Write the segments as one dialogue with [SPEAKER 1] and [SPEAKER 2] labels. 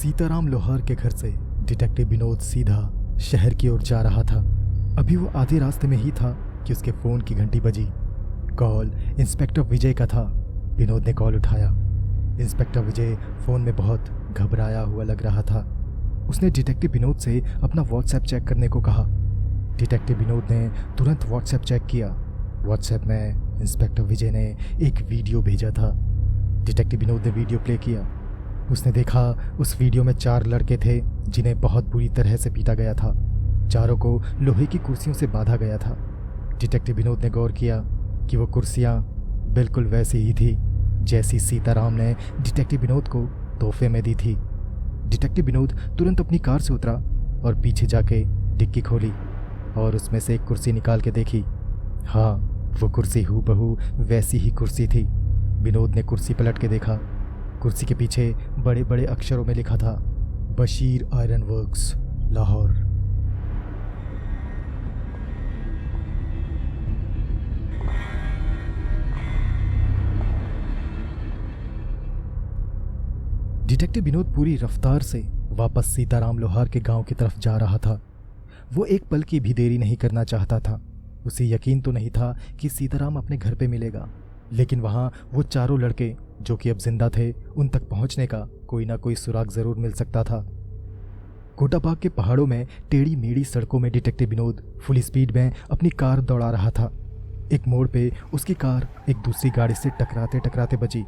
[SPEAKER 1] सीताराम लोहार के घर से डिटेक्टिव विनोद सीधा शहर की ओर जा रहा था। अभी वो आधे रास्ते में ही था कि उसके फ़ोन की घंटी बजी। कॉल इंस्पेक्टर विजय का था। विनोद ने कॉल उठाया। इंस्पेक्टर विजय फ़ोन में बहुत घबराया हुआ लग रहा था। उसने डिटेक्टिव विनोद से अपना व्हाट्सएप चेक करने को कहा। डिटेक्टिव विनोद ने तुरंत व्हाट्सएप चेक किया। व्हाट्सएप में इंस्पेक्टर विजय ने एक वीडियो भेजा था। डिटेक्टिव विनोद ने वीडियो प्ले किया। उसने देखा उस वीडियो में 4 लड़के थे जिन्हें बहुत बुरी तरह से पीटा गया था। चारों को लोहे की कुर्सियों से बांधा गया था। डिटेक्टिव विनोद ने गौर किया कि वो कुर्सियाँ बिल्कुल वैसी ही थी जैसी सीताराम ने डिटेक्टिव विनोद को तोहफे में दी थी। डिटेक्टिव विनोद तुरंत अपनी कार से उतरा और पीछे जाके डिक्की खोली और उसमें से एक कुर्सी निकाल के देखी। हाँ, वो कुर्सी हूबहू वैसी ही कुर्सी थी। विनोद ने कुर्सी पलट के देखा। कुर्सी के पीछे बड़े बड़े अक्षरों में लिखा था, Bashir iron works, Lahore. Detective Vinod पूरी रफ्तार से वापस सीताराम लोहार के गांव की तरफ जा रहा था। वो एक पल की भी देरी नहीं करना चाहता था। उसे यकीन तो नहीं था कि सीताराम अपने घर पे मिलेगा, लेकिन वहाँ वो चारों लड़के जो कि अब जिंदा थे, उन तक पहुँचने का कोई ना कोई सुराग ज़रूर मिल सकता था। कोटाबाग के पहाड़ों में टेढ़ी मेढ़ी सड़कों में डिटेक्टिव विनोद फुल स्पीड में अपनी कार दौड़ा रहा था। एक मोड़ पे उसकी कार एक दूसरी गाड़ी से टकराते टकराते बची।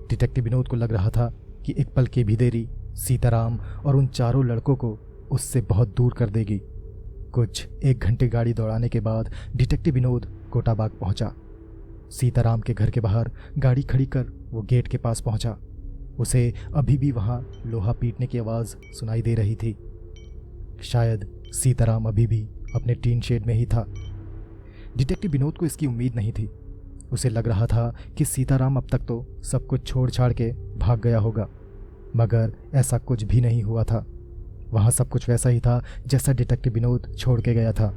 [SPEAKER 1] डिटेक्टिव विनोद को लग रहा था कि एक पल की भी देरी सीताराम और उन चारों लड़कों को उससे बहुत दूर कर देगी। कुछ 1 घंटे गाड़ी दौड़ाने के बाद डिटेक्टिव विनोद कोटाबाग पहुंचा। सीताराम के घर के बाहर गाड़ी खड़ी कर वो गेट के पास पहुंचा। उसे अभी भी वहां लोहा पीटने की आवाज़ सुनाई दे रही थी। शायद सीताराम अभी भी अपने टीन शेड में ही था। डिटेक्टिव विनोद को इसकी उम्मीद नहीं थी। उसे लग रहा था कि सीताराम अब तक तो सब कुछ छोड़ छाड़ के भाग गया होगा, मगर ऐसा कुछ भी नहीं हुआ था। वहाँ सब कुछ वैसा ही था जैसा डिटेक्टिव विनोद छोड़ के गया था।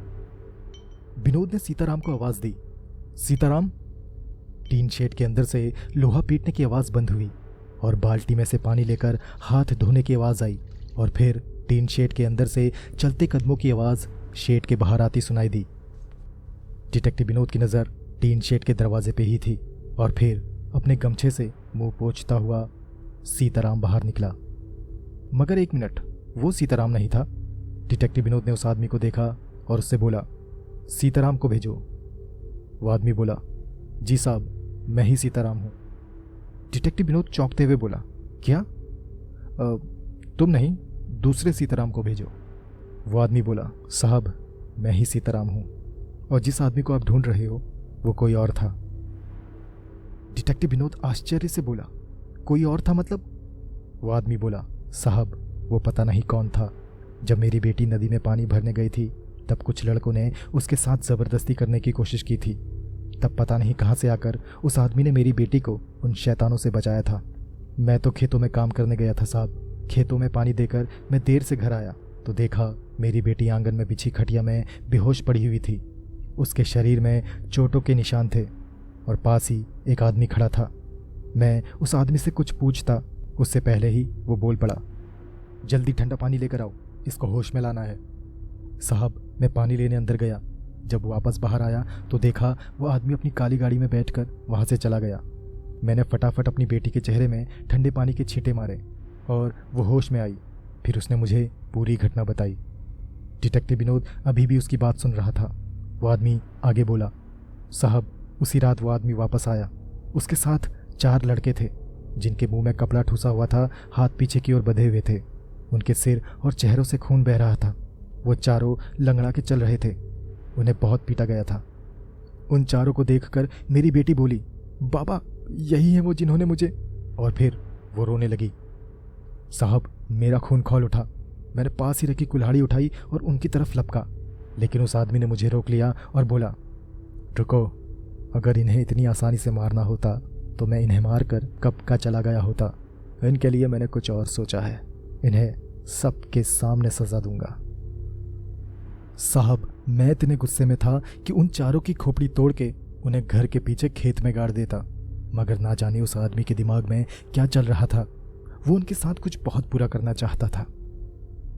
[SPEAKER 1] विनोद ने सीताराम को आवाज़ दी, सीताराम। टीन शेड के अंदर से लोहा पीटने की आवाज़ बंद हुई और बाल्टी में से पानी लेकर हाथ धोने की आवाज़ आई और फिर टीन शेड के अंदर से चलते कदमों की आवाज़ शेड के बाहर आती सुनाई दी। डिटेक्टिव विनोद की नज़र टीन शेड के दरवाजे पे ही थी और फिर अपने गमछे से मुंह पोंछता हुआ सीताराम बाहर निकला। मगर 1 मिनट, वो सीताराम नहीं था। डिटेक्टिव विनोद ने उस आदमी को देखा और उससे बोला, सीताराम को भेजो। वो आदमी बोला, जी साहब, मैं ही सीताराम हूँ। डिटेक्टिव विनोद चौंकते हुए बोला, क्या? तुम नहीं, दूसरे सीताराम को भेजो। वो आदमी बोला, साहब, मैं ही सीताराम हूँ और जिस आदमी को आप ढूंढ रहे हो वो कोई और था। डिटेक्टिव विनोद आश्चर्य से बोला, कोई और था मतलब? वो आदमी बोला, साहब, वो पता नहीं कौन था। जब मेरी बेटी नदी में पानी भरने गई थी तब कुछ लड़कों ने उसके साथ ज़बरदस्ती करने की कोशिश की थी। तब पता नहीं कहाँ से आकर उस आदमी ने मेरी बेटी को उन शैतानों से बचाया था। मैं तो खेतों में काम करने गया था साहब। खेतों में पानी देकर मैं देर से घर आया तो देखा मेरी बेटी आंगन में बिछी खटिया में बेहोश पड़ी हुई थी। उसके शरीर में चोटों के निशान थे और पास ही एक आदमी खड़ा था। मैं उस आदमी से कुछ पूछता उससे पहले ही वो बोल पड़ा, जल्दी ठंडा पानी लेकर आओ, इसको होश में लाना है। साहब, मैं पानी लेने अंदर गया। जब वापस बाहर आया तो देखा वो आदमी अपनी काली गाड़ी में बैठकर वहाँ से चला गया। मैंने फटाफट अपनी बेटी के चेहरे में ठंडे पानी के छींटे मारे और वो होश में आई। फिर उसने मुझे पूरी घटना बताई। डिटेक्टिव विनोद अभी भी उसकी बात सुन रहा था। वो आदमी आगे बोला, साहब, उसी रात वो आदमी वापस आया। उसके साथ 4 लड़के थे जिनके मुंह में कपड़ा ठूसा हुआ था, हाथ पीछे की ओर बंधे हुए थे। उनके सिर और चेहरों से खून बह रहा था। वो चारों लंगड़ा के चल रहे थे। उन्हें बहुत पीटा गया था। उन चारों को देखकर मेरी बेटी बोली, बाबा, यही है वो जिन्होंने मुझे। और फिर वो रोने लगी। साहब, मेरा खून खौल उठा। मैंने पास ही रखी कुल्हाड़ी उठाई और उनकी तरफ लपका, लेकिन उस आदमी ने मुझे रोक लिया और बोला, रुको, अगर इन्हें इतनी आसानी से मारना होता तो मैं इन्हें मारकर कब का चला गया होता। इनके लिए मैंने कुछ और सोचा है। इन्हें सबके सामने सजा दूंगा। साहब, मैं इतने गुस्से में था कि उन चारों की खोपड़ी तोड़ के उन्हें घर के पीछे खेत में गाड़ देता, मगर ना जाने उस आदमी के दिमाग में क्या चल रहा था। वो उनके साथ कुछ बहुत बुरा करना चाहता था।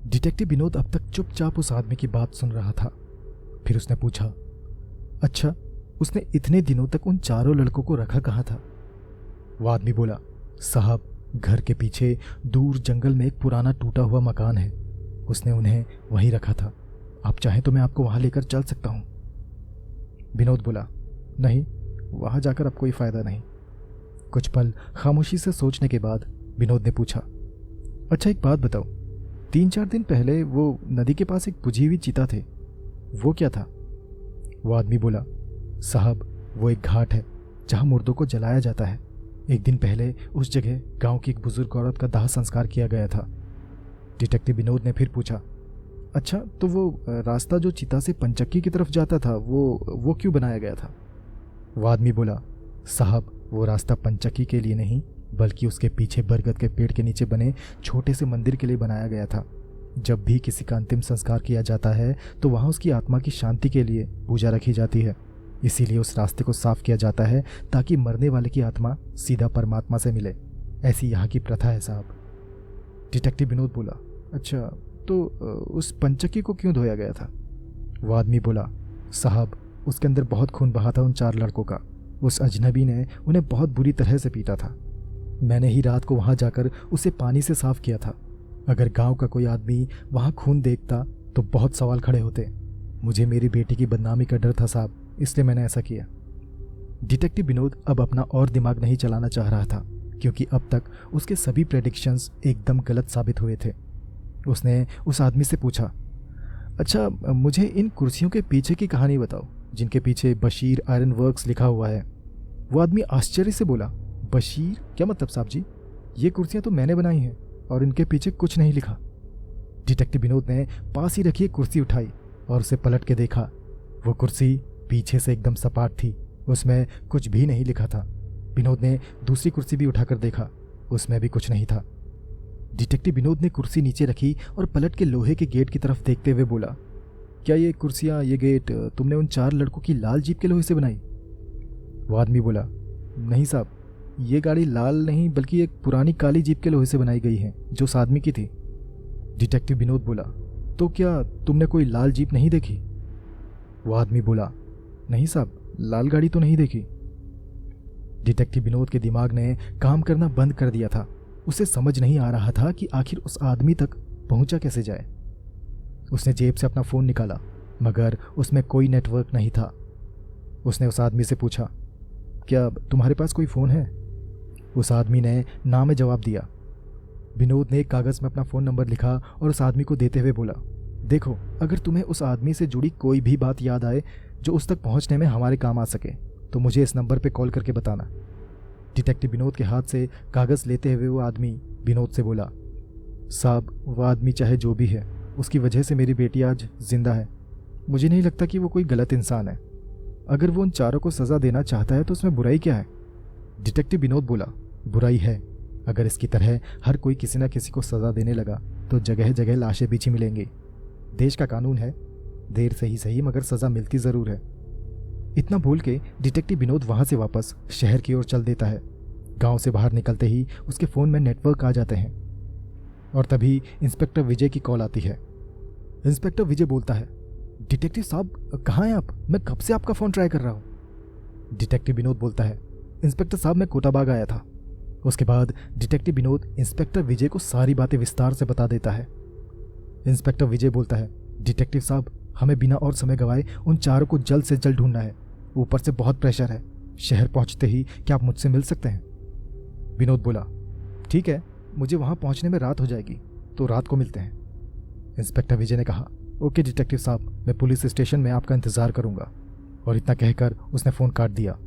[SPEAKER 1] डिटेक्टिव विनोद अब तक चुपचाप उस आदमी की बात सुन रहा था। फिर उसने पूछा, अच्छा, उसने इतने दिनों तक उन चारों लड़कों को रखा कहाँ था? वो आदमी बोला, साहब, घर के पीछे दूर जंगल में एक पुराना टूटा हुआ मकान है, उसने उन्हें वहीं रखा था। आप चाहें तो मैं आपको वहां लेकर चल सकता हूं। विनोद बोला, नहीं, वहां जाकर अब कोई फायदा नहीं। कुछ पल खामोशी से सोचने के बाद विनोद ने पूछा, अच्छा एक बात बताओ, 3-4 दिन पहले वो नदी के पास एक बुझी हुई चिता थे, वो क्या था? वो आदमी बोला, साहब, वो एक घाट है जहां मुर्दों को जलाया जाता है। एक दिन पहले उस जगह गांव की एक बुजुर्ग औरत का दाह संस्कार किया गया था। डिटेक्टिव विनोद ने फिर पूछा, अच्छा, तो वो रास्ता जो चिता से पंचक्की की तरफ जाता था वो क्यों बनाया गया था? वो आदमी बोला, साहब, वो रास्ता पंचक्की के लिए नहीं बल्कि उसके पीछे बरगद के पेड़ के नीचे बने छोटे से मंदिर के लिए बनाया गया था। जब भी किसी का अंतिम संस्कार किया जाता है तो वहाँ उसकी आत्मा की शांति के लिए पूजा रखी जाती है। इसीलिए उस रास्ते को साफ किया जाता है ताकि मरने वाले की आत्मा सीधा परमात्मा से मिले। ऐसी यहाँ की प्रथा है साहब। डिटेक्टिव विनोद बोला, अच्छा, तो उस पंचक्की को क्यों धोया गया था? वो आदमी बोला, साहब, उसके अंदर बहुत खून बहा था उन 4 लड़कों का। उस अजनबी ने उन्हें बहुत बुरी तरह से पीटा था। मैंने ही रात को वहां जाकर उसे पानी से साफ किया था। अगर गांव का कोई आदमी वहां खून देखता तो बहुत सवाल खड़े होते। मुझे मेरी बेटी की बदनामी का डर था साहब, इसलिए मैंने ऐसा किया। डिटेक्टिव विनोद अब अपना और दिमाग नहीं चलाना चाह रहा था क्योंकि अब तक उसके सभी प्रेडिक्शंस एकदम गलत साबित हुए थे। उसने उस आदमी से पूछा, अच्छा, मुझे इन कुर्सियों के पीछे की कहानी बताओ जिनके पीछे बशीर आयरन वर्क्स लिखा हुआ है। वो आदमी आश्चर्य से बोला, बशीर? क्या मतलब साहब जी? ये कुर्सियां तो मैंने बनाई हैं और इनके पीछे कुछ नहीं लिखा। डिटेक्टिव विनोद ने पास ही रखी एक कुर्सी उठाई और उसे पलट के देखा। वो कुर्सी पीछे से एकदम सपाट थी, उसमें कुछ भी नहीं लिखा था। विनोद ने दूसरी कुर्सी भी उठाकर देखा, उसमें भी कुछ नहीं था। डिटेक्टिव विनोद ने कुर्सी नीचे रखी और पलट के लोहे के गेट की तरफ देखते हुए बोला, क्या ये कुर्सियां, ये गेट तुमने उन 4 लड़कों की लाल जीप के लोहे से बनाई? वो आदमी बोला, नहीं साहब, ये गाड़ी लाल नहीं बल्कि एक पुरानी काली जीप के लोहे से बनाई गई है जो उस आदमी की थी। डिटेक्टिव विनोद बोला, तो क्या तुमने कोई लाल जीप नहीं देखी? वो आदमी बोला, नहीं साहब, लाल गाड़ी तो नहीं देखी। डिटेक्टिव विनोद के दिमाग ने काम करना बंद कर दिया था। उसे समझ नहीं आ रहा था कि आखिर उस आदमी तक पहुंचा कैसे जाए। उसने जेब से अपना फ़ोन निकाला मगर उसमें कोई नेटवर्क नहीं था। उसने उस आदमी से पूछा, क्या तुम्हारे पास कोई फ़ोन है? उस आदमी ने ना में जवाब दिया। विनोद ने एक कागज़ में अपना फ़ोन नंबर लिखा और उस आदमी को देते हुए बोला, देखो, अगर तुम्हें उस आदमी से जुड़ी कोई भी बात याद आए जो उस तक पहुंचने में हमारे काम आ सके तो मुझे इस नंबर पे कॉल करके बताना। डिटेक्टिव विनोद के हाथ से कागज़ लेते हुए वो आदमी विनोद से बोला, साहब, वो आदमी चाहे जो भी है, उसकी वजह से मेरी बेटी आज जिंदा है। मुझे नहीं लगता कि वो कोई गलत इंसान है। अगर वो उन 4 को सज़ा देना चाहता है तो उसमें बुराई क्या है? डिटेक्टिव विनोद बोला, बुराई है। अगर इसकी तरह हर कोई किसी न किसी को सज़ा देने लगा तो जगह जगह लाशें बिछी मिलेंगी। देश का कानून है, देर से ही सही मगर सज़ा मिलती ज़रूर है। इतना बोल के डिटेक्टिव विनोद वहाँ से वापस शहर की ओर चल देता है। गांव से बाहर निकलते ही उसके फ़ोन में नेटवर्क आ जाते हैं और तभी इंस्पेक्टर विजय की कॉल आती है। इंस्पेक्टर विजय बोलता है, डिटेक्टिव साहब कहाँ हैं आप? मैं कब से आपका फ़ोन ट्राई कर रहा हूँ। डिटेक्टिव विनोद बोलता है, इंस्पेक्टर साहब मैं कोटाबाग आया था। उसके बाद डिटेक्टिव विनोद इंस्पेक्टर विजय को सारी बातें विस्तार से बता देता है। इंस्पेक्टर विजय बोलता है, डिटेक्टिव साहब हमें बिना और समय गवाए उन 4 को जल्द से जल्द ढूंढना है। ऊपर से बहुत प्रेशर है। शहर पहुंचते ही क्या आप मुझसे मिल सकते हैं? विनोद बोला, ठीक है, मुझे वहां पहुंचने में रात हो जाएगी तो रात को मिलते हैं। इंस्पेक्टर विजय ने कहा, ओके डिटेक्टिव साहब, मैं पुलिस स्टेशन में आपका इंतज़ार करूंगा। और इतना कहकर उसने फ़ोन काट दिया।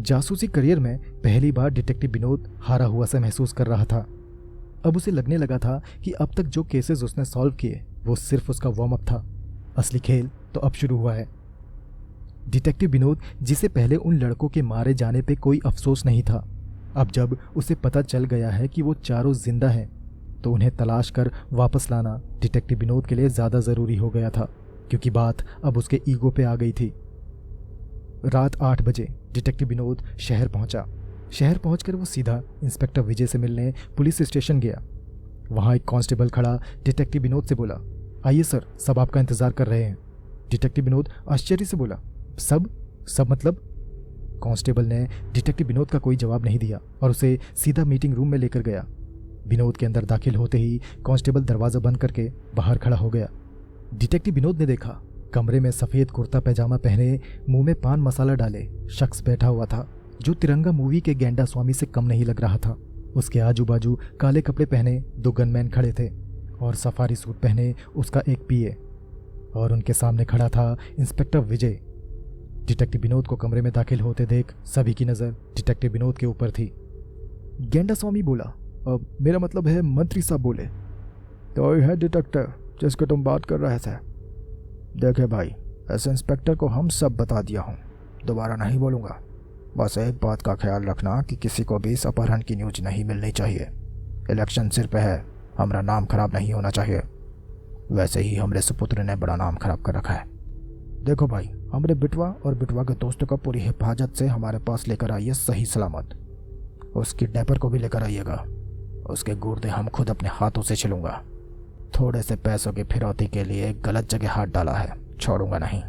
[SPEAKER 1] जासूसी करियर में पहली बार डिटेक्टिव विनोद हारा हुआ सा महसूस कर रहा था। अब उसे लगने लगा था कि अब तक जो केसेस उसने सॉल्व किए वो सिर्फ उसका वार्म अप था। असली खेल तो अब शुरू हुआ है। डिटेक्टिव विनोद, जिसे पहले उन लड़कों के मारे जाने पे कोई अफसोस नहीं था, अब जब उसे पता चल गया है कि वो 4 जिंदा हैं तो उन्हें तलाश कर वापस लाना डिटेक्टिव विनोद के लिए ज़्यादा ज़रूरी हो गया था क्योंकि बात अब उसके ईगो पे आ गई थी। रात 8 बजे डिटेक्टिव विनोद शहर पहुंचा। शहर पहुंचकर वो सीधा इंस्पेक्टर विजय से मिलने पुलिस स्टेशन गया। वहां एक कांस्टेबल खड़ा डिटेक्टिव विनोद से बोला, आइए सर, सब आपका इंतजार कर रहे हैं। डिटेक्टिव विनोद आश्चर्य से बोला, सब सब मतलब? कांस्टेबल ने डिटेक्टिव विनोद का कोई जवाब नहीं दिया और उसे सीधा मीटिंग रूम में लेकर गया। विनोद के अंदर दाखिल होते ही कांस्टेबल दरवाजा बंद करके बाहर खड़ा हो गया। डिटेक्टिव विनोद ने देखा, कमरे में सफ़ेद कुर्ता पैजामा पहने, मुंह में पान मसाला डाले शख्स बैठा हुआ था, जो तिरंगा मूवी के गेंडा स्वामी से कम नहीं लग रहा था। उसके आजू बाजू काले कपड़े पहने 2 गनमैन खड़े थे और सफारी सूट पहने उसका एक पीए, और उनके सामने खड़ा था इंस्पेक्टर विजय। डिटेक्टिव विनोद को कमरे में दाखिल होते देख सभी की नज़र डिटेक्टिव विनोद के ऊपर थी। गेंडा स्वामी बोला, मेरा मतलब है मंत्री साहब बोले। तो है डिटेक्टिव जिसको तुम बात कर रहे थे। देखे भाई, ऐसे इंस्पेक्टर को हम सब बता दिया हूँ, दोबारा नहीं बोलूँगा। बस एक बात का ख्याल रखना कि किसी को भी इस अपहरण की न्यूज नहीं मिलनी चाहिए। इलेक्शन सिर पे है, हमारा नाम खराब नहीं होना चाहिए। वैसे ही हमारे सुपुत्र ने बड़ा नाम खराब कर रखा है। देखो भाई, हमारे बिटवा और बिटवा के दोस्तों का पूरी हिफाजत से हमारे पास लेकर आइए सही सलामत। उस किडनैपर को भी लेकर आइएगा। उसके गुर्दे हम खुद अपने हाथों से छिलूंगा। थोड़े से पैसों की फिरौती के लिए गलत जगह हाथ डाला है, छोड़ूंगा नहीं।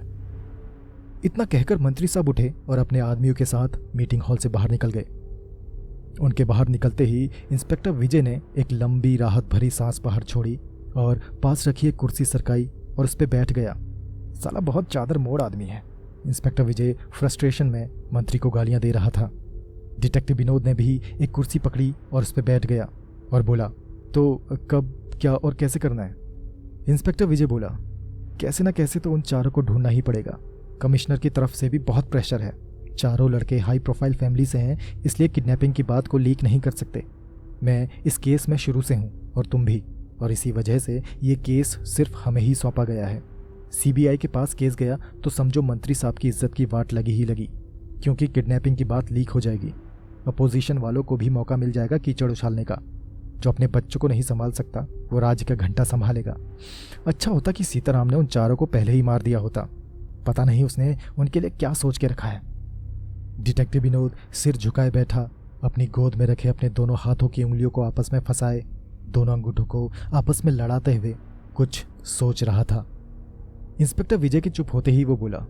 [SPEAKER 1] इतना कहकर मंत्री साहब उठे और अपने आदमियों के साथ मीटिंग हॉल से बाहर निकल गए। उनके बाहर निकलते ही इंस्पेक्टर विजय ने एक लंबी राहत भरी सांस बाहर छोड़ी और पास रखी एक कुर्सी सरकाई और उस पर बैठ गया। साला बहुत चादर मोड़ आदमी है। इंस्पेक्टर विजय फ्रस्ट्रेशन में मंत्री को गालियां दे रहा था। डिटेक्टिव विनोद ने भी एक कुर्सी पकड़ी और उस पर बैठ गया और बोला, तो कब, क्या और कैसे करना है? इंस्पेक्टर विजय बोला, कैसे ना कैसे तो उन चारों को ढूंढना ही पड़ेगा। कमिश्नर की तरफ से भी बहुत प्रेशर है। चारों लड़के हाई प्रोफाइल फैमिली से हैं, इसलिए किडनैपिंग की बात को लीक नहीं कर सकते। मैं इस केस में शुरू से हूँ और तुम भी, और इसी वजह से ये केस सिर्फ हमें ही सौंपा गया है। सीबीआई के पास केस गया तो समझो मंत्री साहब की इज्जत की वाट लगी ही लगी, क्योंकि किडनैपिंग की बात लीक हो जाएगी। अपोजिशन वालों को भी मौका मिल जाएगा कीचड़ उछालने का। जो अपने बच्चों को नहीं संभाल सकता वो राज्य का घंटा संभालेगा। अच्छा होता कि सीताराम ने उन चारों को पहले ही मार दिया होता। पता नहीं उसने उनके लिए क्या सोच के रखा है। डिटेक्टिव विनोद सिर झुकाए बैठा, अपनी गोद में रखे अपने दोनों हाथों की उंगलियों को आपस में फंसाए, दोनों अंगूठों को आपस में लड़ाते हुए कुछ सोच रहा था। इंस्पेक्टर विजय के चुप होते ही वो बोला,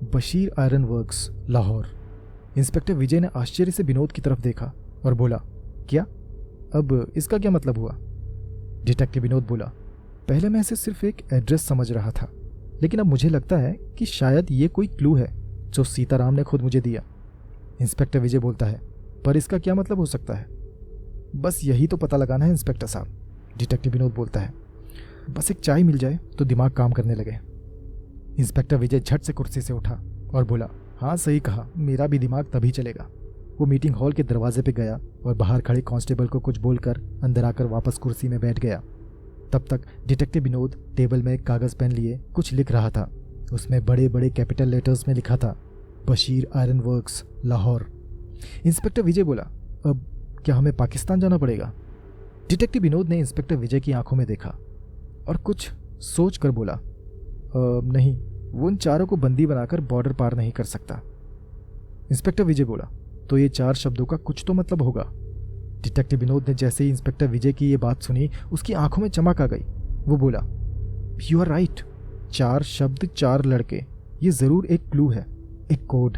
[SPEAKER 1] Bashir iron works, Lahore. Inspector Vijay ने आश्चर्य से विनोद की तरफ देखा और बोला, क्या? अब इसका क्या मतलब हुआ? डिटेक्टिव विनोद बोला, पहले मैं इसे सिर्फ एक एड्रेस समझ रहा था, लेकिन अब मुझे लगता है कि शायद ये कोई क्लू है जो सीताराम ने खुद मुझे दिया। इंस्पेक्टर विजय बोलता है, पर इसका क्या मतलब हो सकता है? बस यही तो पता लगाना है इंस्पेक्टर साहब। डिटेक्टिव विनोद बोलता है, बस एक चाय मिल जाए तो दिमाग काम करने लगे। इंस्पेक्टर विजय झट से कुर्सी से उठा और बोला, हाँ सही कहा, मेरा भी दिमाग तभी चलेगा। वो मीटिंग हॉल के दरवाजे पे गया और बाहर खड़े कांस्टेबल को कुछ बोलकर अंदर आकर वापस कुर्सी में बैठ गया। तब तक डिटेक्टिव विनोद टेबल में एक कागज़ पेन लिए कुछ लिख रहा था। उसमें बड़े बड़े कैपिटल लेटर्स में लिखा था, Bashir iron works, Lahore. Inspector Vijay बोला, अब क्या हमें पाकिस्तान जाना पड़ेगा? डिटेक्टिव विनोद ने इंस्पेक्टर विजय की आंखों में देखा और कुछ सोच कर बोला, नहीं, वो उन चारों को बंदी बनाकर बॉर्डर पार नहीं कर सकता। इंस्पेक्टर विजय बोला, तो ये 4 शब्दों का कुछ तो मतलब होगा। डिटेक्टिव विनोद ने जैसे ही इंस्पेक्टर विजय की ये बात सुनी, उसकी आंखों में चमक आ गई। वो बोला, यू आर राइट, 4 शब्द, 4 लड़के, ये जरूर एक क्लू है, एक कोड।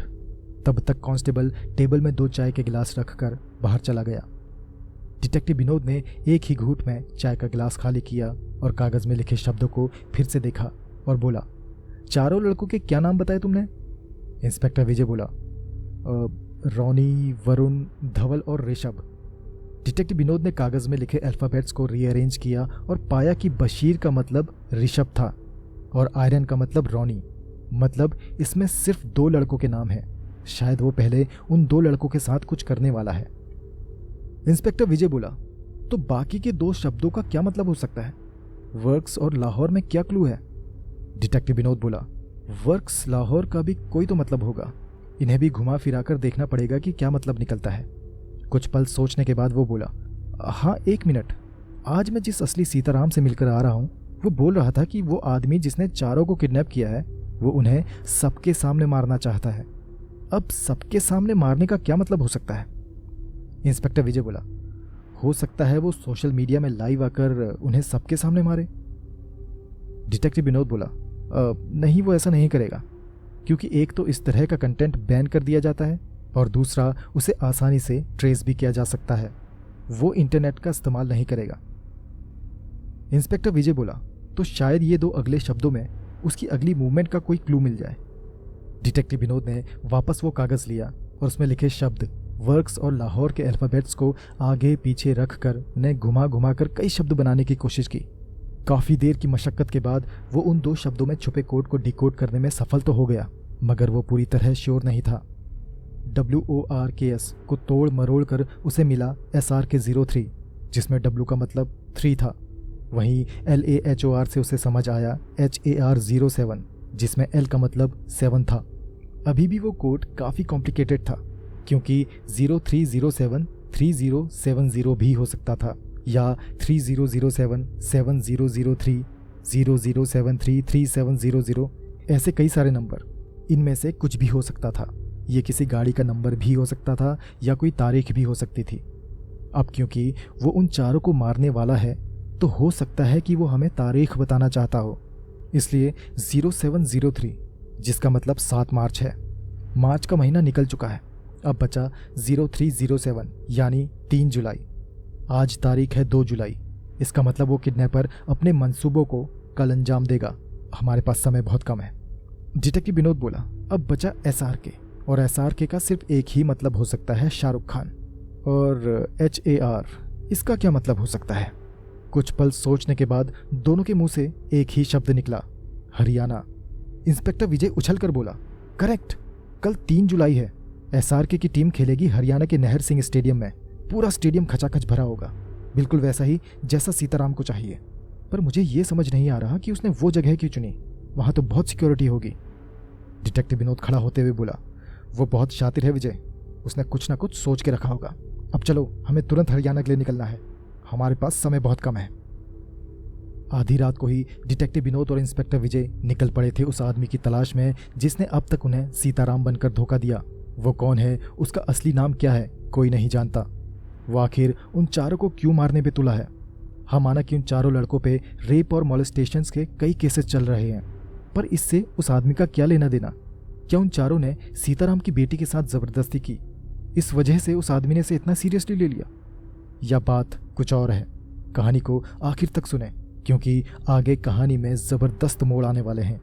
[SPEAKER 1] तब तक कांस्टेबल टेबल में 2 चाय के गिलास रखकर बाहर चला गया। डिटेक्टिव विनोद ने एक ही घूंट में चाय का गिलास खाली किया और कागज में लिखे शब्दों को फिर से देखा और बोला, चारों लड़कों के क्या नाम बताए तुमने? इंस्पेक्टर विजय बोला, रोनी, वरुण, धवल और ऋषभ। डिटेक्टिव विनोद ने कागज में लिखे अल्फाबेट्स को रीअरेंज किया और पाया कि बशीर का मतलब ऋषभ था और आयरन का मतलब रोनी। मतलब इसमें सिर्फ 2 लड़कों के नाम हैं। शायद वो पहले उन 2 लड़कों के साथ कुछ करने वाला है। इंस्पेक्टर विजय बोला, तो बाकी के 2 शब्दों का क्या मतलब हो सकता है? वर्क्स और लाहौर में क्या क्लू है? डिटेक्टिव विनोद बोला, वर्क्स, लाहौर का भी कोई तो मतलब होगा। इन्हें भी घुमा फिराकर देखना पड़ेगा कि क्या मतलब निकलता है। कुछ पल सोचने के बाद वो बोला, हाँ 1 मिनट, आज मैं जिस असली सीताराम से मिलकर आ रहा हूँ वो बोल रहा था कि वो आदमी जिसने चारों को किडनैप किया है वो उन्हें सबके सामने मारना चाहता है। अब सबके सामने मारने का क्या मतलब हो सकता है? इंस्पेक्टर विजय बोला, हो सकता है वो सोशल मीडिया में लाइव आकर उन्हें सबके सामने मारे। डिटेक्टिव विनोद बोला, नहीं, वो ऐसा नहीं करेगा, क्योंकि एक तो इस तरह का कंटेंट बैन कर दिया जाता है और दूसरा उसे आसानी से ट्रेस भी किया जा सकता है। वो इंटरनेट का इस्तेमाल नहीं करेगा। इंस्पेक्टर विजय बोला, तो शायद ये 2 अगले शब्दों में उसकी अगली मूवमेंट का कोई क्लू मिल जाए। डिटेक्टिव विनोद ने वापस वो कागज़ लिया और उसमें लिखे शब्द वर्क्स और लाहौर के अल्फ़ाबेट्स को आगे पीछे रख कर उन्हें घुमा घुमा कर कई शब्द बनाने की कोशिश की। काफ़ी देर की मशक्क़त के बाद वो उन 2 शब्दों में छुपे कोड को डिकोड करने में सफल तो हो गया, मगर वो पूरी तरह श्योर नहीं था। WORKS को तोड़ मरोड़ कर उसे मिला SRK03, जिसमें W का मतलब 3 था। वहीं LAHOR से उसे समझ आया HAR07, जिसमें L का मतलब 7 था। अभी भी वो कोड काफ़ी कॉम्प्लिकेटेड था, क्योंकि 0307 3070 भी हो सकता था, या 3007 7003 0073 3700, ऐसे कई सारे नंबर। इनमें से कुछ भी हो सकता था। ये किसी गाड़ी का नंबर भी हो सकता था या कोई तारीख भी हो सकती थी। अब क्योंकि वो उन चारों को मारने वाला है, तो हो सकता है कि वो हमें तारीख बताना चाहता हो। इसलिए 0703, जिसका मतलब 7 मार्च है। मार्च का महीना निकल चुका है, अब बचा 0307 यानी 3 जुलाई। आज तारीख है 2 जुलाई। इसका मतलब वो किडनैपर अपने मंसूबों को कल अंजाम देगा। हमारे पास समय बहुत कम है। डिटेक्टिव विनोद बोला, अब बचा SRK, और SRK का सिर्फ एक ही मतलब हो सकता है, शाहरुख खान। और HAR, इसका क्या मतलब हो सकता है? कुछ पल सोचने के बाद दोनों के मुंह से एक ही शब्द निकला, हरियाणा। इंस्पेक्टर विजय उछल कर बोला, करेक्ट, कल 3 जुलाई है। SRK की टीम खेलेगी हरियाणा के नहर सिंह स्टेडियम में। पूरा स्टेडियम खचाखच भरा होगा, बिल्कुल वैसा ही जैसा सीताराम को चाहिए। पर मुझे ये समझ नहीं आ रहा कि उसने वो जगह क्यों चुनी। वहाँ तो बहुत सिक्योरिटी होगी। डिटेक्टिव विनोद खड़ा होते हुए बोला, वो बहुत शातिर है विजय, उसने कुछ ना कुछ सोच के रखा होगा। अब चलो, हमें तुरंत हरियाणा के लिए निकलना है, हमारे पास समय बहुत कम है। आधी रात को ही डिटेक्टिव विनोद और इंस्पेक्टर विजय निकल पड़े थे उस आदमी की तलाश में जिसने अब तक उन्हें सीताराम बनकर धोखा दिया। वो कौन है, उसका असली नाम क्या है, कोई नहीं जानता। वो आखिर उन चारों को क्यों मारने पे तुला है? हाँ, माना कि उन चारों लड़कों पे रेप और मॉलेस्टेशंस के कई केसेस चल रहे हैं, पर इससे उस आदमी का क्या लेना देना? क्या उन चारों ने सीताराम की बेटी के साथ जबरदस्ती की, इस वजह से उस आदमी ने इसे इतना सीरियसली ले लिया? या बात कुछ और है? कहानी को आखिर तक सुने, क्योंकि आगे कहानी में जबरदस्त मोड़ आने वाले हैं।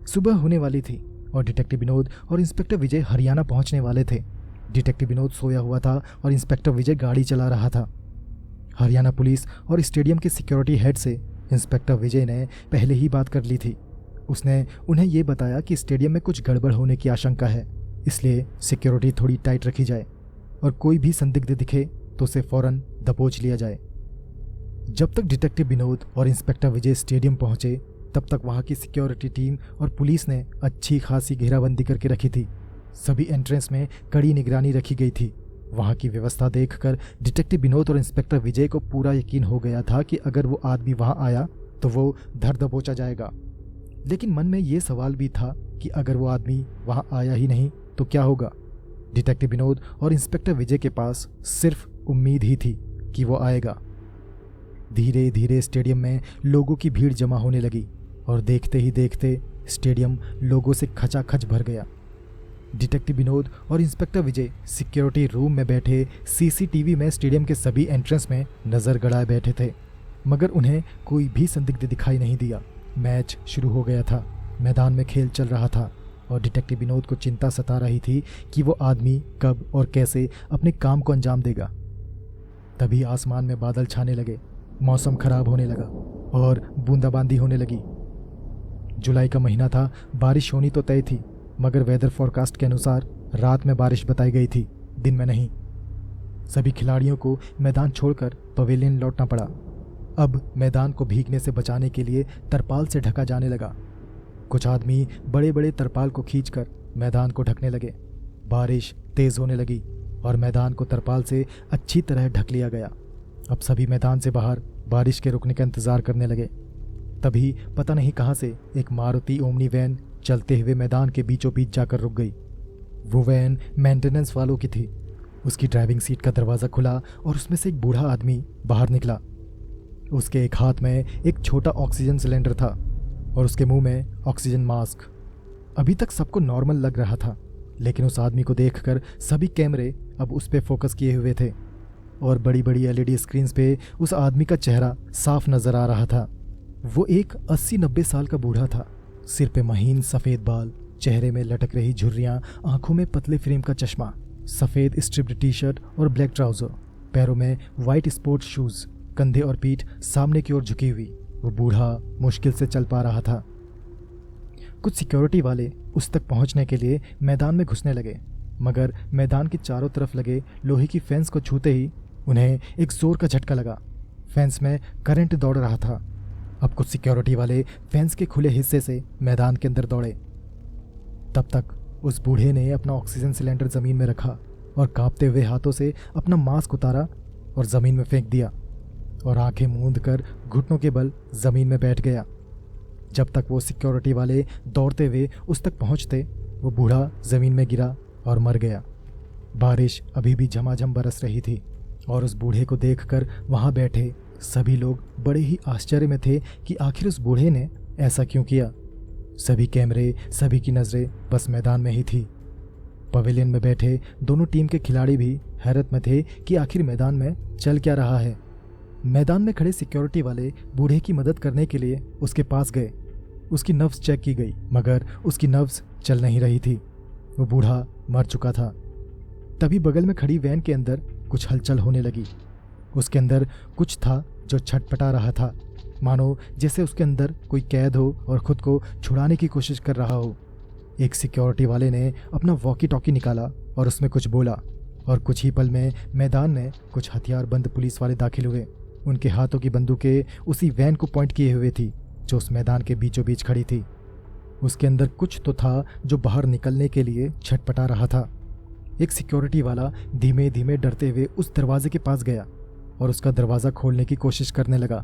[SPEAKER 1] सुबह होने वाली थी और डिटेक्टिव विनोद और इंस्पेक्टर विजय हरियाणा पहुंचने वाले थे। डिटेक्टिव विनोद सोया हुआ था और इंस्पेक्टर विजय गाड़ी चला रहा था। हरियाणा पुलिस और स्टेडियम के सिक्योरिटी हेड से इंस्पेक्टर विजय ने पहले ही बात कर ली थी। उसने उन्हें यह बताया कि स्टेडियम में कुछ गड़बड़ होने की आशंका है, इसलिए सिक्योरिटी थोड़ी टाइट रखी जाए और कोई भी संदिग्ध दिखे तो उसे फौरन दबोच लिया जाए। जब तक डिटेक्टिव विनोद और इंस्पेक्टर विजय स्टेडियम पहुंचे, तब तक वहां की सिक्योरिटी टीम और पुलिस ने अच्छी खासी घेराबंदी करके रखी थी। सभी एंट्रेंस में कड़ी निगरानी रखी गई थी। वहां की व्यवस्था देखकर डिटेक्टिव विनोद और इंस्पेक्टर विजय को पूरा यकीन हो गया था कि अगर वो आदमी वहां आया तो वो धर दबोचा जाएगा। लेकिन मन में ये सवाल भी था कि अगर वो आदमी वहां आया ही नहीं तो क्या होगा? डिटेक्टिव विनोद और इंस्पेक्टर विजय के पास सिर्फ उम्मीद ही थी कि वो आएगा। धीरे धीरे स्टेडियम में लोगों की भीड़ जमा होने लगी और देखते ही देखते स्टेडियम लोगों से खचाखच भर गया। डिटेक्टिव विनोद और इंस्पेक्टर विजय सिक्योरिटी रूम में बैठे सीसीटीवी में स्टेडियम के सभी एंट्रेंस में नज़र गड़ाए बैठे थे, मगर उन्हें कोई भी संदिग्ध दिखाई नहीं दिया। मैच शुरू हो गया था, मैदान में खेल चल रहा था और डिटेक्टिव विनोद को चिंता सता रही थी कि वो आदमी कब और कैसे अपने काम को अंजाम देगा। तभी आसमान में बादल छाने लगे, मौसम खराब होने लगा और बूंदाबांदी होने लगी। जुलाई का महीना था, बारिश होनी तो तय थी, मगर वेदर फोरकास्ट के अनुसार रात में बारिश बताई गई थी, दिन में नहीं। सभी खिलाड़ियों को मैदान छोड़कर पवेलियन लौटना पड़ा। अब मैदान को भीगने से बचाने के लिए तरपाल से ढका जाने लगा। कुछ आदमी बड़े बड़े तरपाल को खींचकर मैदान को ढकने लगे। बारिश तेज होने लगी और मैदान को तरपाल से अच्छी तरह ढक लिया गया। अब सभी मैदान से बाहर बारिश के रुकने का इंतजार करने लगे। तभी पता नहीं कहाँ से एक मारुति ओमनी वैन चलते हुए मैदान के बीचों बीच जाकर रुक गई। वो वैन मेंटेनेंस वालों की थी। उसकी ड्राइविंग सीट का दरवाज़ा खुला और उसमें से एक बूढ़ा आदमी बाहर निकला। उसके एक हाथ में एक छोटा ऑक्सीजन सिलेंडर था और उसके मुंह में ऑक्सीजन मास्क। अभी तक सबको नॉर्मल लग रहा था, लेकिन उस आदमी को देखकर सभी कैमरे अब उस पर फोकस किए हुए थे और बड़ी बड़ी एलईडी स्क्रीन्स पे उस आदमी का चेहरा साफ नजर आ रहा था। वो एक 80-90 साल का बूढ़ा था। सिर पे महीन सफ़ेद बाल, चेहरे में लटक रही झुर्रियाँ, आंखों में पतले फ्रेम का चश्मा, सफ़ेद स्ट्रिप्ड टी शर्ट और ब्लैक ट्राउज़र, पैरों में वाइट स्पोर्ट्स शूज़, कंधे और पीठ सामने की ओर झुकी हुई। वो बूढ़ा मुश्किल से चल पा रहा था। कुछ सिक्योरिटी वाले उस तक पहुंचने के लिए मैदान में घुसने लगे, मगर मैदान के चारों तरफ लगे लोहे की फेंस को छूते ही उन्हें एक जोर का झटका लगा। फेंस में करंट दौड़ रहा था। अब कुछ सिक्योरिटी वाले फेंस के खुले हिस्से से मैदान के अंदर दौड़े। तब तक उस बूढ़े ने अपना ऑक्सीजन सिलेंडर ज़मीन में रखा और कांपते हुए हाथों से अपना मास्क उतारा और ज़मीन में फेंक दिया और आंखें मूंद कर घुटनों के बल ज़मीन में बैठ गया। जब तक वो सिक्योरिटी वाले दौड़ते हुए उस तक पहुंचते, वो बूढ़ा ज़मीन में गिरा और मर गया। बारिश अभी भी झमाझम बरस रही थी और उस बूढ़े को देखकर वहाँ बैठे सभी लोग बड़े ही आश्चर्य में थे कि आखिर उस बूढ़े ने ऐसा क्यों किया। सभी कैमरे, सभी की नज़रें बस मैदान में ही थी। पवेलियन में बैठे दोनों टीम के खिलाड़ी भी हैरत में थे कि आखिर मैदान में चल क्या रहा है। मैदान में खड़े सिक्योरिटी वाले बूढ़े की मदद करने के लिए उसके पास गए। उसकी नब्ज़ चेक की गई, मगर उसकी नब्ज़ चल नहीं रही थी। वो बूढ़ा मर चुका था। तभी बगल में खड़ी वैन के अंदर कुछ हलचल होने लगी। उसके अंदर कुछ था जो छटपटा रहा था, मानो जैसे उसके अंदर कोई कैद हो और खुद को छुड़ाने की कोशिश कर रहा हो। एक सिक्योरिटी वाले ने अपना वॉकी टॉकी निकाला और उसमें कुछ बोला और कुछ ही पल में मैदान में कुछ हथियारबंद पुलिस वाले दाखिल हुए। उनके हाथों की बंदूकें उसी वैन को पॉइंट किए हुए थी जो उस मैदान के बीचों बीच खड़ी थी। उसके अंदर कुछ तो था जो बाहर निकलने के लिए छटपटा रहा था। एक सिक्योरिटी वाला धीमे धीमे डरते हुए उस दरवाजे के पास गया और उसका दरवाज़ा खोलने की कोशिश करने लगा,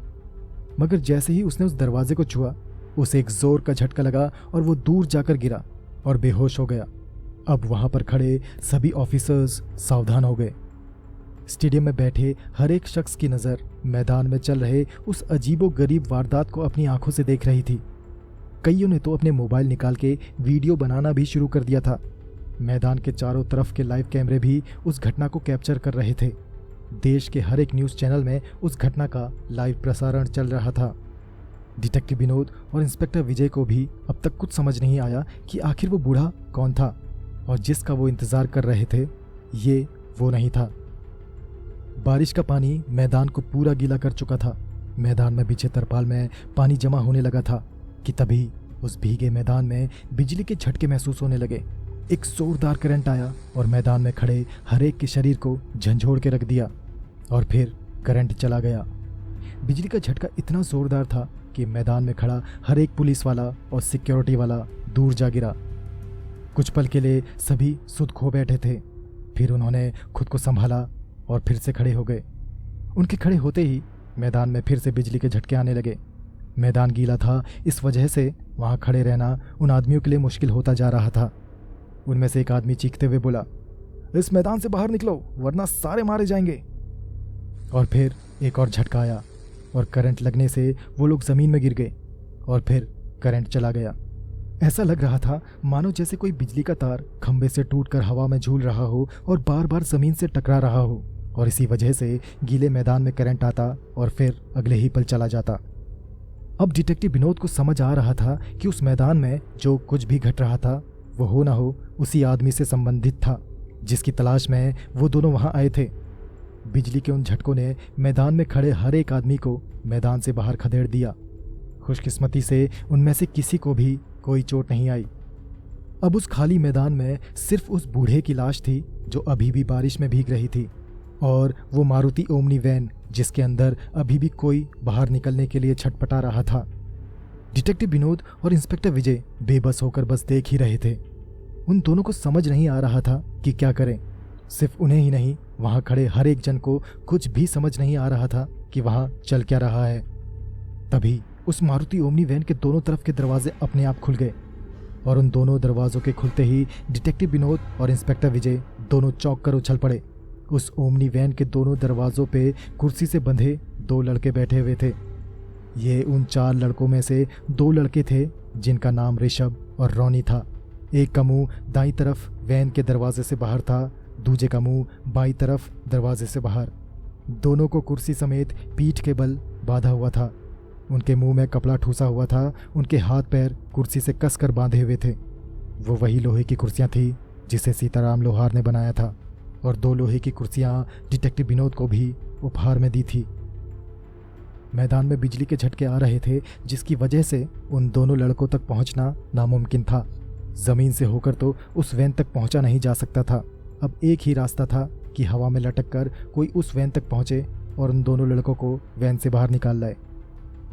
[SPEAKER 1] मगर जैसे ही उसने उस दरवाजे को छुआ, उसे एक जोर का झटका लगा और वो दूर जाकर गिरा और बेहोश हो गया। अब वहाँ पर खड़े सभी ऑफिसर्स सावधान हो गए। स्टेडियम में बैठे हर एक शख्स की नज़र मैदान में चल रहे उस अजीबो-गरीब वारदात को अपनी आंखों से देख रही थी। कईयों ने तो अपने मोबाइल निकाल के वीडियो बनाना भी शुरू कर दिया था। मैदान के चारों तरफ के लाइव कैमरे भी उस घटना को कैप्चर कर रहे थे। देश के हर एक न्यूज़ चैनल में उस घटना का लाइव प्रसारण चल रहा था। डिटेक्टिव विनोद और इंस्पेक्टर विजय को भी अब तक कुछ समझ नहीं आया कि आखिर वो बूढ़ा कौन था और जिसका वो इंतज़ार कर रहे थे, ये वो नहीं था। बारिश का पानी मैदान को पूरा गीला कर चुका था। मैदान में बिछे तरपाल में पानी जमा होने लगा था कि तभी उस भीगे मैदान में बिजली के झटके महसूस होने लगे। एक जोरदार करंट आया और मैदान में खड़े हर एक के शरीर को झंझोड़ के रख दिया और फिर करंट चला गया। बिजली का झटका इतना जोरदार था कि मैदान में खड़ा हर एक पुलिस वाला और सिक्योरिटी वाला दूर जा गिरा। कुछ पल के लिए सभी सुध खो बैठे थे। फिर उन्होंने खुद को संभाला और फिर से खड़े हो गए। उनके खड़े होते ही मैदान में फिर से बिजली के झटके आने लगे। मैदान गीला था, इस वजह से वहाँ खड़े रहना उन आदमियों के लिए मुश्किल होता जा रहा था। उनमें से एक आदमी चीखते हुए बोला, इस मैदान से बाहर निकलो वरना सारे मारे जाएंगे। और फिर एक और झटका आया और करंट लगने से वो लोग ज़मीन में गिर गए और फिर करंट चला गया। ऐसा लग रहा था मानो जैसे कोई बिजली का तार खंबे से टूटकर हवा में झूल रहा हो और बार बार ज़मीन से टकरा रहा हो, और इसी वजह से गीले मैदान में करंट आता और फिर अगले ही पल चला जाता। अब डिटेक्टिव विनोद को समझ आ रहा था कि उस मैदान में जो कुछ भी घट रहा था वो हो ना हो उसी आदमी से संबंधित था जिसकी तलाश में वो दोनों वहाँ आए थे। बिजली के उन झटकों ने मैदान में खड़े हर एक आदमी को मैदान से बाहर खदेड़ दिया। खुशकिस्मती से उनमें से किसी को भी कोई चोट नहीं आई। अब उस खाली मैदान में सिर्फ उस बूढ़े की लाश थी जो अभी भी बारिश में भीग रही थी, और वो मारुति ओमनी वैन जिसके अंदर अभी भी कोई बाहर निकलने के लिए छटपटा रहा था। डिटेक्टिव विनोद और इंस्पेक्टर विजय बेबस होकर बस देख ही रहे थे। उन दोनों को समझ नहीं आ रहा था कि क्या करें। सिर्फ उन्हें ही नहीं, वहाँ खड़े हर एक जन को कुछ भी समझ नहीं आ रहा था कि वहाँ चल क्या रहा है। तभी उस मारुति ओमनी वैन के दोनों तरफ के दरवाजे अपने आप खुल गए और उन दोनों दरवाजों के खुलते ही डिटेक्टिव विनोद और इंस्पेक्टर विजय दोनों चौंक कर उछल पड़े। उस ओमनी वैन के दोनों दरवाजों पे कुर्सी से बंधे 2 लड़के बैठे हुए थे। ये उन 4 लड़कों में से 2 लड़के थे जिनका नाम ऋषभ और रॉनी था। एक का मुंह दाईं तरफ वैन के दरवाजे से बाहर था, दूजे का मुंह बाईं तरफ दरवाजे से बाहर। दोनों को कुर्सी समेत पीठ के बल बांधा हुआ था। उनके मुंह में कपड़ा ठूसा हुआ था। उनके हाथ पैर कुर्सी से कसकर बांधे हुए थे। वो वही लोहे की कुर्सियां थी जिसे सीताराम लोहार ने बनाया था, और 2 लोहे की कुर्सियां डिटेक्टिव विनोद को भी उपहार में दी थी। मैदान में बिजली के झटके आ रहे थे, जिसकी वजह से उन दोनों लड़कों तक पहुंचना नामुमकिन था। जमीन से होकर तो उस वैन तक पहुंचा नहीं जा सकता था। अब एक ही रास्ता था कि हवा में लटक कर कोई उस वैन तक पहुंचे और उन दोनों लड़कों को वैन से बाहर निकाल लाए।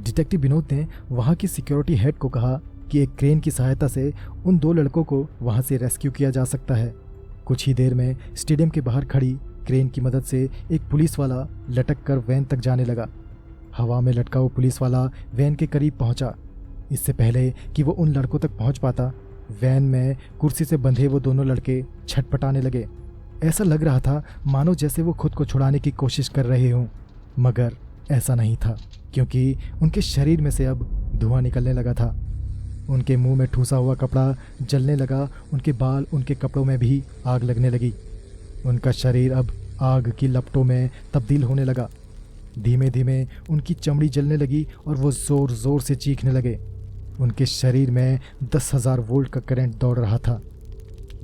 [SPEAKER 1] डिटेक्टिव विनोद ने वहां की सिक्योरिटी हेड को कहा कि एक क्रेन की सहायता से उन 2 लड़कों को वहां से रेस्क्यू किया जा सकता है। कुछ ही देर में स्टेडियम के बाहर खड़ी क्रेन की मदद से एक पुलिस वाला लटक कर वैन तक जाने लगा। हवा में लटका वो पुलिस वाला वैन के करीब पहुंचा। इससे पहले कि वो उन लड़कों तक पहुंच पाता, वैन में कुर्सी से बंधे वो दोनों लड़के छटपटाने लगे। ऐसा लग रहा था मानो जैसे वो खुद को छुड़ाने की कोशिश कर रहे हों, मगर ऐसा नहीं था, क्योंकि उनके शरीर में से अब धुआं निकलने लगा था। उनके मुंह में ठूसा हुआ कपड़ा जलने लगा। उनके बाल, उनके कपड़ों में भी आग लगने लगी। उनका शरीर अब आग की लपटों में तब्दील होने लगा। धीमे धीमे उनकी चमड़ी जलने लगी और वो ज़ोर ज़ोर से चीखने लगे। उनके शरीर में 10,000 वोल्ट का करंट दौड़ रहा था।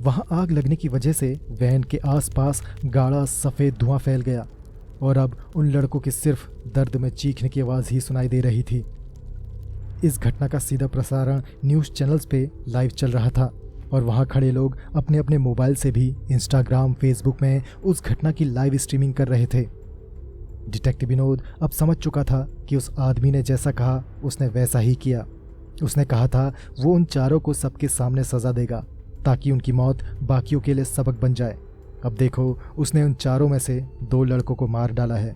[SPEAKER 1] वहाँ आग लगने की वजह से वैन के आसपास गाढ़ा सफ़ेद धुआं फैल गया और अब उन लड़कों की सिर्फ दर्द में चीखने की आवाज़ ही सुनाई दे रही थी। इस घटना का सीधा प्रसारण न्यूज़ चैनल्स पे लाइव चल रहा था और वहाँ खड़े लोग अपने अपने मोबाइल से भी इंस्टाग्राम, फेसबुक में उस घटना की लाइव स्ट्रीमिंग कर रहे थे। डिटेक्टिव विनोद अब समझ चुका था कि उस आदमी ने जैसा कहा उसने वैसा ही किया। उसने कहा था वो उन चारों को सबके सामने सज़ा देगा ताकि उनकी मौत बाकियों के लिए सबक बन जाए। अब देखो, उसने उन चारों में से 2 लड़कों को मार डाला है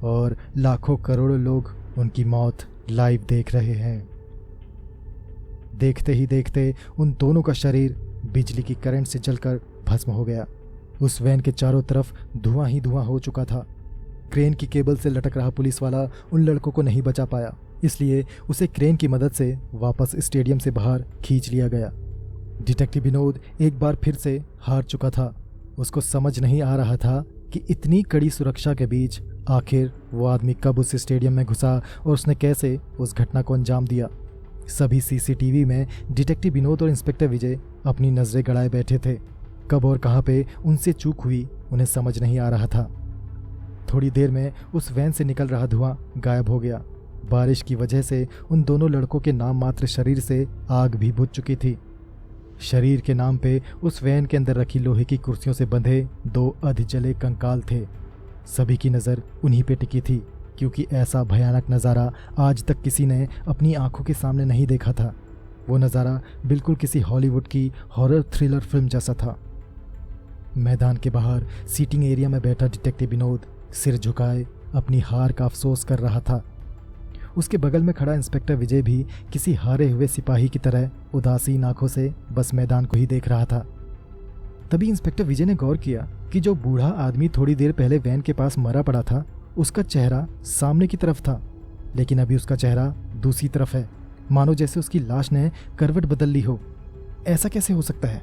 [SPEAKER 1] और लाखों करोड़ों लोग उनकी मौत लाइव देख रहे हैं। देखते ही देखते उन दोनों का शरीर बिजली की करंट से जलकर भस्म हो गया। उस वैन के चारों तरफ धुआं ही धुआं हो चुका था। क्रेन की केबल से लटक रहा पुलिस वाला उन लड़कों को नहीं बचा पाया, इसलिए उसे क्रेन की मदद से वापस स्टेडियम से बाहर खींच लिया गया। डिटेक्टिव विनोद एक बार फिर से हार चुका था। उसको समझ नहीं आ रहा था कि इतनी कड़ी सुरक्षा के बीच आखिर वो आदमी कब उस स्टेडियम में घुसा और उसने कैसे उस घटना को अंजाम दिया। सभी सीसीटीवी में डिटेक्टिव विनोद और इंस्पेक्टर विजय अपनी नज़रें गड़ाए बैठे थे। कब और कहाँ पे उनसे चूक हुई उन्हें समझ नहीं आ रहा था। थोड़ी देर में उस वैन से निकल रहा धुआं गायब हो गया। बारिश की वजह से उन दोनों लड़कों के नाम मात्र शरीर से आग भी बुझ चुकी थी। शरीर के नाम पे उस वैन के अंदर रखी लोहे की कुर्सियों से बंधे 2 अधजले कंकाल थे। सभी की नज़र उन्हीं पे टिकी थी, क्योंकि ऐसा भयानक नज़ारा आज तक किसी ने अपनी आंखों के सामने नहीं देखा था। वो नज़ारा बिल्कुल किसी हॉलीवुड की हॉरर थ्रिलर फिल्म जैसा था। मैदान के बाहर सीटिंग एरिया में बैठा डिटेक्टिव विनोद सिर झुकाए अपनी हार का अफसोस कर रहा था। उसके बगल में खड़ा इंस्पेक्टर विजय भी किसी हारे हुए सिपाही की तरह उदासीन आंखों से बस मैदान को ही देख रहा था। तभी इंस्पेक्टर विजय ने गौर किया कि जो बूढ़ा आदमी थोड़ी देर पहले वैन के पास मरा पड़ा था, उसका चेहरा सामने की तरफ था, लेकिन अभी उसका चेहरा दूसरी तरफ है, मानो जैसे उसकी लाश ने करवट बदल ली हो। ऐसा कैसे हो सकता है?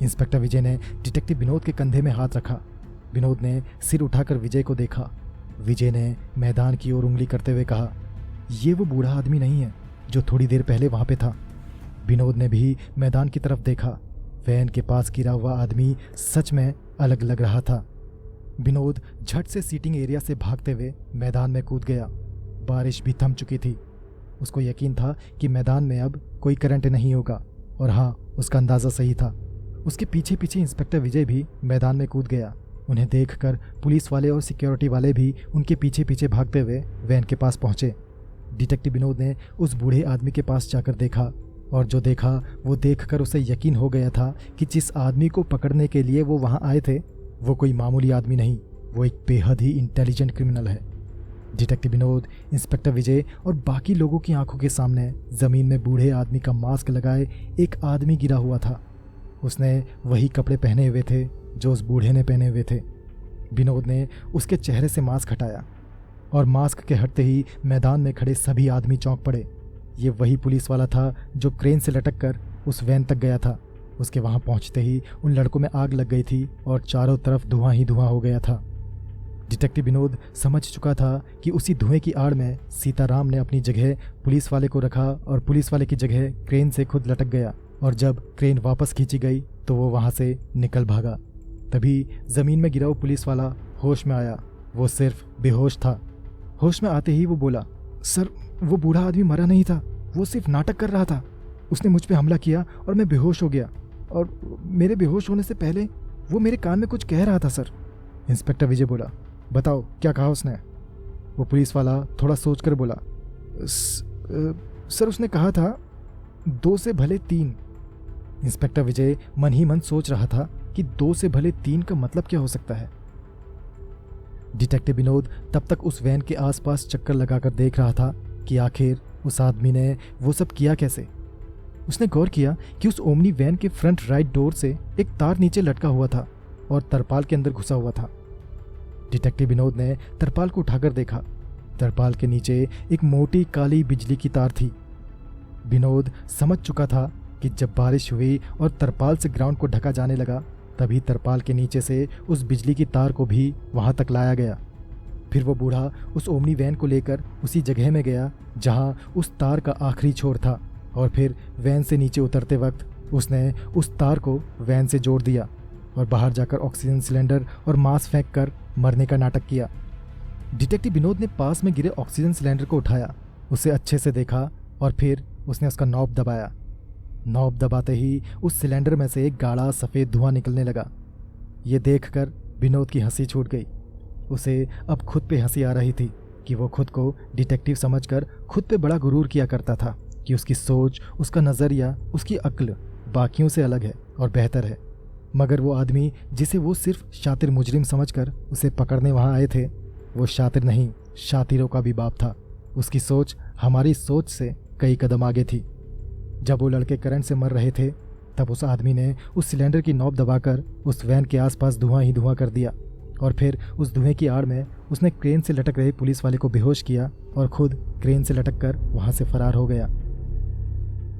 [SPEAKER 1] इंस्पेक्टर विजय ने डिटेक्टिव विनोद के कंधे में हाथ रखा। विनोद ने सिर उठाकर विजय को देखा। विजय ने मैदान की ओर उंगली करते हुए कहा, ये वो बूढ़ा आदमी नहीं है जो थोड़ी देर पहले वहां पे था। विनोद ने भी मैदान की तरफ देखा। वैन के पास गिरा हुआ आदमी सच में अलग लग रहा था। विनोद झट से सीटिंग एरिया से भागते हुए मैदान में कूद गया। बारिश भी थम चुकी थी। उसको यकीन था कि मैदान में अब कोई करंट नहीं होगा, और हाँ, उसका अंदाज़ा सही था। उसके पीछे पीछे इंस्पेक्टर विजय भी मैदान में कूद गया। उन्हें देखकर पुलिस वाले और सिक्योरिटी वाले भी उनके पीछे पीछे भागते हुए वैन के पास पहुंचे। डिटेक्टिव विनोद ने उस बूढ़े आदमी के पास जाकर देखा, और जो देखा वो देखकर उसे यकीन हो गया था कि जिस आदमी को पकड़ने के लिए वो वहां आए थे वो कोई मामूली आदमी नहीं, वो एक बेहद ही इंटेलिजेंट क्रिमिनल है। डिटेक्टिव विनोद, इंस्पेक्टर विजय और बाकी लोगों की आंखों के सामने जमीन में बूढ़े आदमी का मास्क लगाए एक आदमी गिरा हुआ था। उसने वही कपड़े पहने हुए थे जो उस बूढ़े ने पहने हुए थे। विनोद ने उसके चेहरे से मास्क हटाया और मास्क के हटते ही मैदान में खड़े सभी आदमी चौंक पड़े। ये वही पुलिस वाला था जो क्रेन से लटक कर उस वैन तक गया था। उसके वहां पहुंचते ही उन लड़कों में आग लग गई थी और चारों तरफ धुआं ही धुआं हो गया था। डिटेक्टिव विनोद समझ चुका था कि उसी धुएं की आड़ में सीताराम ने अपनी जगह पुलिस वाले को रखा और पुलिस वाले की जगह क्रेन से खुद लटक गया, और जब क्रेन वापस खींची गई तो वो वहां से निकल भागा। तभी जमीन में गिरा वो पुलिस वाला होश में आया। वो सिर्फ बेहोश था। होश में आते ही वो बोला, सर वो बूढ़ा आदमी मरा नहीं था, वो सिर्फ नाटक कर रहा था। उसने मुझ पे हमला किया और मैं बेहोश हो गया, और मेरे बेहोश होने से पहले वो मेरे कान में कुछ कह रहा था सर। इंस्पेक्टर विजय बोला, बताओ क्या कहा उसने? वो पुलिस वाला थोड़ा सोचकर बोला, सर उसने कहा था 2 से भले 3। इंस्पेक्टर विजय मन ही मन सोच रहा था कि 2 से भले 3 का मतलब क्या हो सकता है। डिटेक्टिव विनोद तब तक उस वैन के आसपास चक्कर लगाकर देख रहा था कि आखिर उस आदमी ने वो सब किया कैसे। उसने गौर किया कि उस ओमनी वैन के फ्रंट राइट डोर से एक तार नीचे लटका हुआ था और तरपाल के अंदर घुसा हुआ था। डिटेक्टिव विनोद ने तरपाल को उठाकर देखा। तरपाल के नीचे एक मोटी काली बिजली की तार थी। विनोद समझ चुका था कि जब बारिश हुई और तरपाल से ग्राउंड को ढका जाने लगा, तभी तरपाल के नीचे से उस बिजली की तार को भी वहां तक लाया गया। फिर वो बूढ़ा उस ओमनी वैन को लेकर उसी जगह में गया जहां उस तार का आखिरी छोर था, और फिर वैन से नीचे उतरते वक्त उसने उस तार को वैन से जोड़ दिया और बाहर जाकर ऑक्सीजन सिलेंडर और मास्क फेंक कर मरने का नाटक किया। डिटेक्टिव विनोद ने पास में गिरे ऑक्सीजन सिलेंडर को उठाया, उसे अच्छे से देखा और फिर उसने उसका नॉब दबाया। नॉब दबाते ही उस सिलेंडर में से एक गाढ़ा सफ़ेद धुआं निकलने लगा। ये देखकर विनोद की हंसी छूट गई। उसे अब खुद पे हंसी आ रही थी कि वो खुद को डिटेक्टिव समझकर खुद पे बड़ा गुरूर किया करता था कि उसकी सोच, उसका नज़रिया, उसकी अक्ल बाकियों से अलग है और बेहतर है। मगर वो आदमी जिसे वो सिर्फ शातिर मुजरिम समझकर उसे पकड़ने वहाँ आए थे, वो शातिर नहीं, शातिरों का भी बाप था। उसकी सोच हमारी सोच से कई कदम आगे थी। जब वो लड़के करंट से मर रहे थे, तब उस आदमी ने उस सिलेंडर की नॉब दबाकर उस वैन के आसपास धुआं ही धुआं कर दिया, और फिर उस धुएं की आड़ में उसने क्रेन से लटक रहे पुलिस वाले को बेहोश किया और खुद क्रेन से लटक कर वहाँ से फरार हो गया।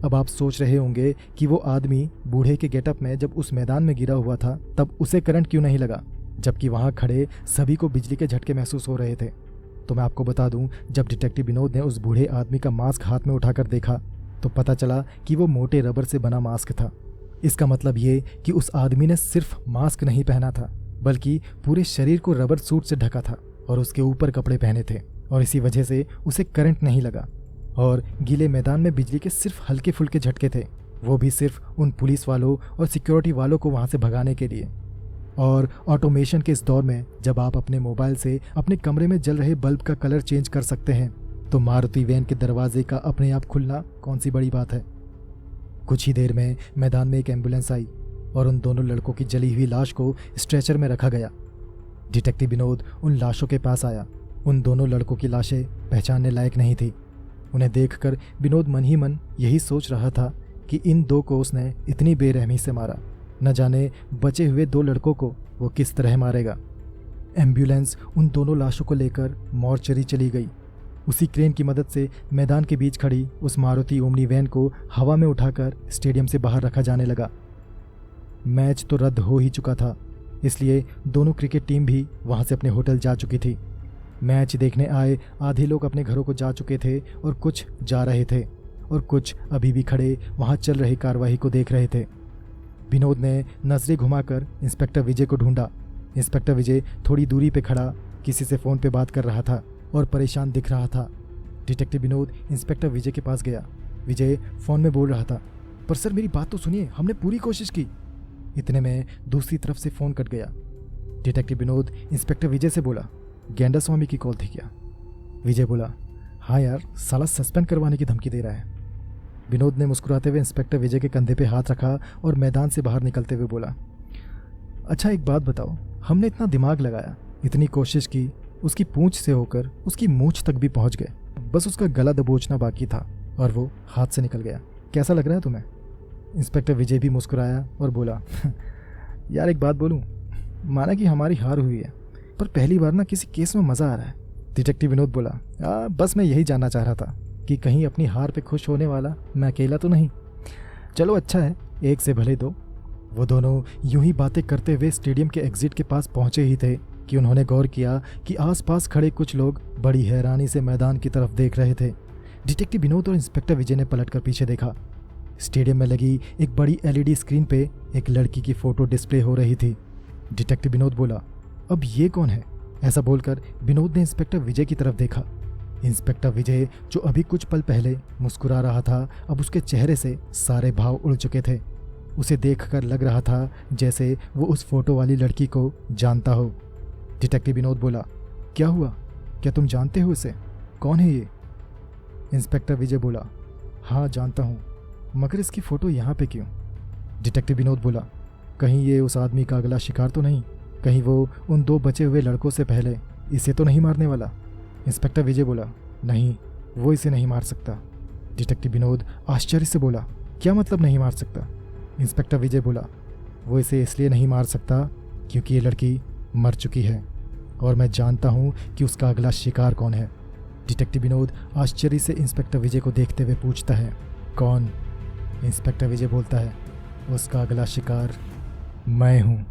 [SPEAKER 1] अब आप सोच रहे होंगे कि वो आदमी बूढ़े के गेटअप में जब उस मैदान में गिरा हुआ था तब उसे करंट क्यों नहीं लगा, जबकि वहाँ खड़े सभी को बिजली के झटके महसूस हो रहे थे। तो मैं आपको बता दूं, जब डिटेक्टिव विनोद ने उस बूढ़े आदमी का मास्क हाथ में उठाकर देखा तो पता चला कि वो मोटे रबर से बना मास्क था। इसका मतलब ये कि उस आदमी ने सिर्फ मास्क नहीं पहना था, बल्कि पूरे शरीर को रबर सूट से ढका था और उसके ऊपर कपड़े पहने थे, और इसी वजह से उसे करंट नहीं लगा। और गीले मैदान में बिजली के सिर्फ हल्के फुल्के झटके थे, वो भी सिर्फ उन पुलिस वालों और सिक्योरिटी वालों को वहाँ से भगाने के लिए। और ऑटोमेशन के इस दौर में जब आप अपने मोबाइल से अपने कमरे में जल रहे बल्ब का कलर चेंज कर सकते हैं, तो मारुति वैन के दरवाजे का अपने आप खुलना कौन सी बड़ी बात है। कुछ ही देर में मैदान में एक एम्बुलेंस आई और उन दोनों लड़कों की जली हुई लाश को स्ट्रेचर में रखा गया। डिटेक्टिव विनोद उन लाशों के पास आया। उन दोनों लड़कों की लाशें पहचानने लायक नहीं थी। उन्हें देखकर विनोद मन ही मन यही सोच रहा था कि इन दो को उसने इतनी बेरहमी से मारा, न जाने बचे हुए 2 लड़कों को वो किस तरह मारेगा। एम्बुलेंस उन दोनों लाशों को लेकर मॉर्चरी चली गई। उसी क्रेन की मदद से मैदान के बीच खड़ी उस मारुति ओमनी वैन को हवा में उठाकर स्टेडियम से बाहर रखा जाने लगा। मैच तो रद्द हो ही चुका था, इसलिए दोनों क्रिकेट टीम भी वहां से अपने होटल जा चुकी थी। मैच देखने आए आधे लोग अपने घरों को जा चुके थे और कुछ जा रहे थे, और कुछ अभी भी खड़े वहां चल रही कार्रवाई को देख रहे थे। विनोद ने नजरें घुमाकर इंस्पेक्टर विजय को ढूंढा। इंस्पेक्टर विजय थोड़ी दूरी पे खड़ा किसी से फ़ोन पे बात कर रहा था और परेशान दिख रहा था। डिटेक्टिव विनोद इंस्पेक्टर विजय के पास गया। विजय फ़ोन में बोल रहा था, पर सर मेरी बात तो सुनिए, हमने पूरी कोशिश की। इतने में दूसरी तरफ से फ़ोन कट गया। डिटेक्टिव विनोद इंस्पेक्टर विजय से बोला, गेंडा स्वामी की कॉल थी क्या? विजय बोला, हाँ यार, साला सस्पेंड करवाने की धमकी दे रहा है। विनोद ने मुस्कुराते हुए इंस्पेक्टर विजय के कंधे पे हाथ रखा और मैदान से बाहर निकलते हुए बोला, अच्छा एक बात बताओ, हमने इतना दिमाग लगाया, इतनी कोशिश की, उसकी पूंछ से होकर उसकी मूंछ तक भी पहुंच गए, बस उसका गला दबोचना बाकी था और वो हाथ से निकल गया। कैसा लग रहा है तुम्हें? इंस्पेक्टर विजय भी मुस्कुराया और बोला, यार एक बात बोलूं, माना कि हमारी हार हुई है, पर पहली बार ना किसी केस में मज़ा आ रहा है। डिटेक्टिव विनोद बोला, बस मैं यही जानना चाह रहा था कि कहीं अपनी हार पे खुश होने वाला मैं अकेला तो नहीं। चलो अच्छा है, एक से भले दो। वो दोनों यूं ही बातें करते हुए स्टेडियम के एग्जिट के पास पहुंचे ही थे कि उन्होंने गौर किया कि आसपास खड़े कुछ लोग बड़ी हैरानी से मैदान की तरफ देख रहे थे। डिटेक्टिव विनोद और इंस्पेक्टर विजय ने पलटकर पीछे देखा। स्टेडियम में लगी एक बड़ी एलईडी स्क्रीन पे एक लड़की की फोटो डिस्प्ले हो रही थी। डिटेक्टिव विनोद बोला, अब ये कौन है? ऐसा बोलकर विनोद ने इंस्पेक्टर विजय की तरफ देखा। इंस्पेक्टर विजय, जो अभी कुछ पल पहले मुस्कुरा रहा था, अब उसके चेहरे से सारे भाव उड़ चुके थे। उसे देखकर लग रहा था जैसे वो उस फोटो वाली लड़की को जानता हो। डिटेक्टिव विनोद बोला, क्या हुआ? क्या तुम जानते हो उसे? कौन है ये? इंस्पेक्टर विजय बोला, हाँ जानता हूँ, मगर इसकी फ़ोटो यहाँ पे क्यों? डिटेक्टिव विनोद बोला, कहीं ये उस आदमी का अगला शिकार तो नहीं? कहीं वो उन दो बचे हुए लड़कों से पहले इसे तो नहीं मारने वाला? इंस्पेक्टर विजय बोला, नहीं, वो इसे नहीं मार सकता। डिटेक्टिव विनोद आश्चर्य से बोला, क्या मतलब नहीं मार सकता? इंस्पेक्टर विजय बोला, वो इसे इसलिए नहीं मार सकता क्योंकि ये लड़की मर चुकी है और मैं जानता हूँ कि उसका अगला शिकार कौन है। डिटेक्टिव विनोद आश्चर्य से इंस्पेक्टर विजय को देखते हुए पूछता है, कौन? इंस्पेक्टर विजय बोलता है, उसका अगला शिकार मैं हूँ।